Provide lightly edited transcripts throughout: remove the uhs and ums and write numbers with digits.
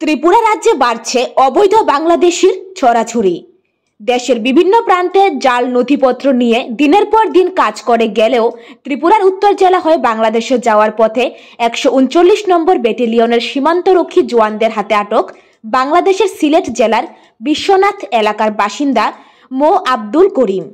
ত্রিপুরা রাজ্যে বাড়ছে অবৈধ বাংলাদেশির ছড়াছড়ি। দেশের বিভিন্ন প্রান্তে জাল নথিপত্র নিয়ে দিনের পর দিন কাজ করে গেলেও ত্রিপুরার উত্তর জেলা হয়ে বাংলাদেশে যাওয়ার পথে 139 নম্বর ব্যাটালিয়নের সীমান্তরক্ষী জওয়ানদের হাতে আটক বাংলাদেশের সিলেট জেলার বিশ্বনাথ এলাকার বাসিন্দা মো আব্দুল করিম।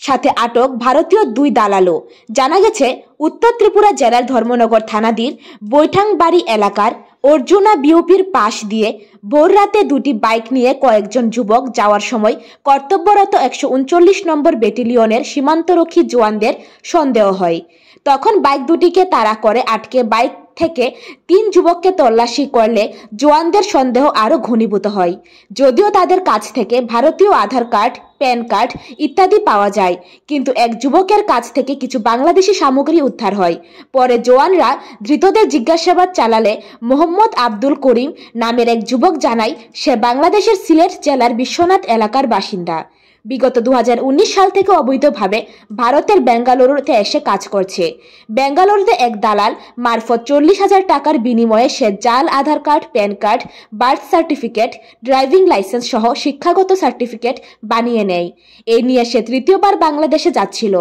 সাথে আটক ভারতীয় 2 দালালও। জানা গেছে উত্তর ত্রিপুরা জেলার ধর্মনগর থানাধীন বৈঠাংবাড়ি এলাকার অর্জুনা বিওপির পাশ দিয়ে ভোর রাতে 2টি বাইক নিয়ে কয়েকজন যুবক যাওয়ার সময় কর্তব্যরত 139 নম্বর ব্যাটালিয়নের সীমান্তরক্ষী জওয়ানদের সন্দেহ হয়। তখন বাইক দুটিকে তাড়া করে আটকে বাইক থেকে 3 যুবককে তল্লাশি করলে জওয়ানদের সন্দেহ আরো ঘনীভূত হয়। যদিও তাদের কাছ থেকে ভারতীয় আধার কার্ড, প্যান কার্ড ইত্যাদি পাওয়া যায়, কিন্তু এক যুবকের কাছ থেকে কিছু বাংলাদেশি সামগ্রী উদ্ধার হয়। পরে জওয়ানরা ধৃতদের জিজ্ঞাসাবাদ চালালে মোহাম্মদ আব্দুল করিম নামের এক যুবক জানায় সে বাংলাদেশের সিলেট জেলার বিশ্বনাথ এলাকার বাসিন্দা। বিগত 2019 সাল থেকে অবৈধভাবে ভারতের বেঙ্গালুরুতে এসে কাজ করছে। বেঙ্গালুরুতে এক দালাল মারফত 40,000 টাকার বিনিময়ে সে জাল Aadhaar card, pan card, birth certificate, driving licence সহ শিক্ষাগত সার্টিফিকেট বানিয়ে নেয়। এই নিয়ে সে তৃতীয়বার বাংলাদেশে যাচ্ছিল।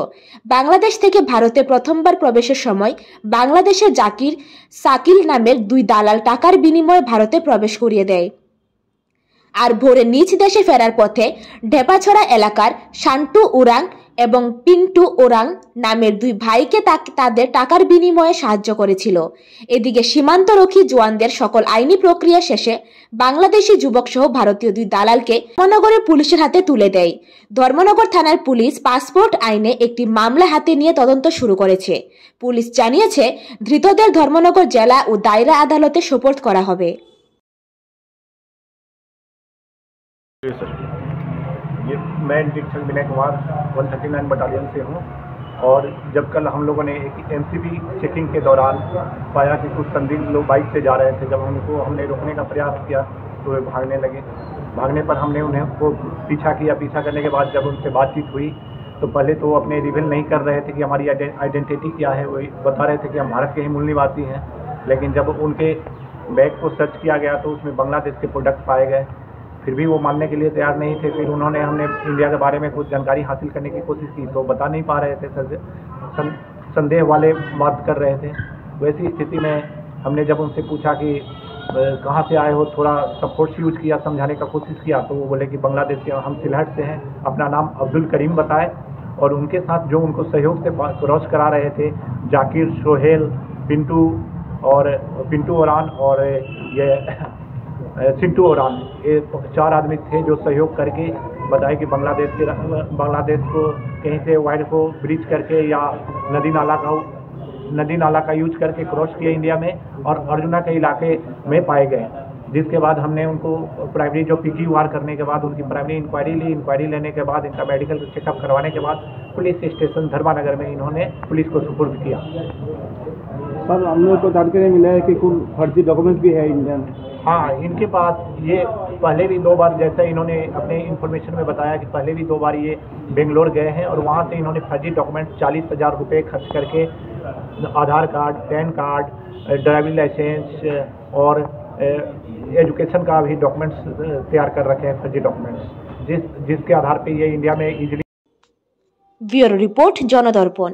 বাংলাদেশ থেকে ভারতে প্রথমবার প্রবেশের সময় বাংলাদেশের জাকির সাকিল নামের 2 দালাল টাকার বিনিময়ে ভারতে প্রবেশ করিয়ে দেয়। আর ভোরে নিজ দেশে ফেরার পথে ঢেপাছড়া এলাকার শান্টু ওরাং এবং পিন্টু ওরাং নামের 2 ভাইকে তাদের টাকার বিনিময়ে সাহায্য করেছিল। এদিকে সীমান্তরক্ষী জওয়ানদের সকল আইনি প্রক্রিয়া শেষে বাংলাদেশি যুবক সহ ভারতীয় 2 দালালকে ধর্মনগরের পুলিশের হাতে তুলে দেয়। ধর্মনগর থানার পুলিশ পাসপোর্ট আইনে একটি মামলা হাতে নিয়ে তদন্ত শুরু করেছে। পুলিশ জানিয়েছে ধৃতদের ধর্মনগর জেলা ও দায়রা আদালতে সোপর্দ করা হবে। ये मैं इंस्पेक्टर विनय कुमार 139 बटालियन से हूँ। और जब कल हम लोगों ने एक एमसीबी चेकिंग के दौरान पाया कि कुछ संदिग्ध लोग बाइक से जा रहे थे। जब हमने रोकने का प्रयास किया तो वे भागने लगे। भागने पर हमने उन्हें पीछा किया। पीछा करने के बाद जब उनसे बातचीत हुई तो पहले तो वो अपने रिवील नहीं कर रहे थे कि हमारी आइडेंटिटी क्या है। वो बता रहे थे कि हम भारत के ही मूल निवासी हैं। लेकिन जब उनके बैग को सर्च किया गया तो उसमें बांग्लादेश के प्रोडक्ट पाए गए। फिर भी वो मानने के लिए तैयार नहीं थे। फिर हमने इंडिया के बारे में कुछ जानकारी हासिल करने की कोशिश की तो बता नहीं पा रहे थे। संदेह वाले बात कर रहे थे। वैसी स्थिति में हमने जब उनसे पूछा कि कहाँ से आए हो, थोड़ा सपोर्ट यूज किया, समझाने का कोशिश किया तो वो बोले कि बांग्लादेश के, हम सिलहट से हैं। अपना नाम अब्दुल करीम बताए और उनके साथ जो उनको सहयोग से क्रॉस करा रहे थे जाकिर, सोहेल, पिंटू ओरान और ये चिंटू ओरान, ये 4 आदमी थे जो सहयोग करके बताए कि बांग्लादेश को कहीं से वाइड को ब्रीच करके या नदी नाला का यूज करके क्रॉस किया इंडिया में और अर्जुना के इलाके में पाए गए। जिसके बाद हमने उनको प्राइमरी जो PQR करने के बाद उनकी प्राइमरी इंक्वायरी ली। इंक्वायरी लेने के बाद इनका मेडिकल चेकअप करवाने के बाद पुलिस स्टेशन धर्मानगर में इन्होंने पुलिस को सुपुर्द किया। सर, हम लोग को जानकारी मिला है कि कुछ फर्जी डॉक्यूमेंट भी है इंडिया में। हाँ, इनके पास ये पहले भी 2 बार, जैसे इन्होंने अपने इन्फॉर्मेशन में बताया कि पहले भी 2 बार ये बेंगलोर गए हैं और वहाँ से इन्होंने फर्जी डॉक्यूमेंट 40,000 रुपये खर्च करके Aadhaar card, pan card, driving licence और एजुकेशन का भी डॉक्यूमेंट्स तैयार कर रखे हैं, फर्जी डॉक्यूमेंट्स, जिसके आधार पर ये इंडिया में इजीली। Bureau report, जनदर्पण।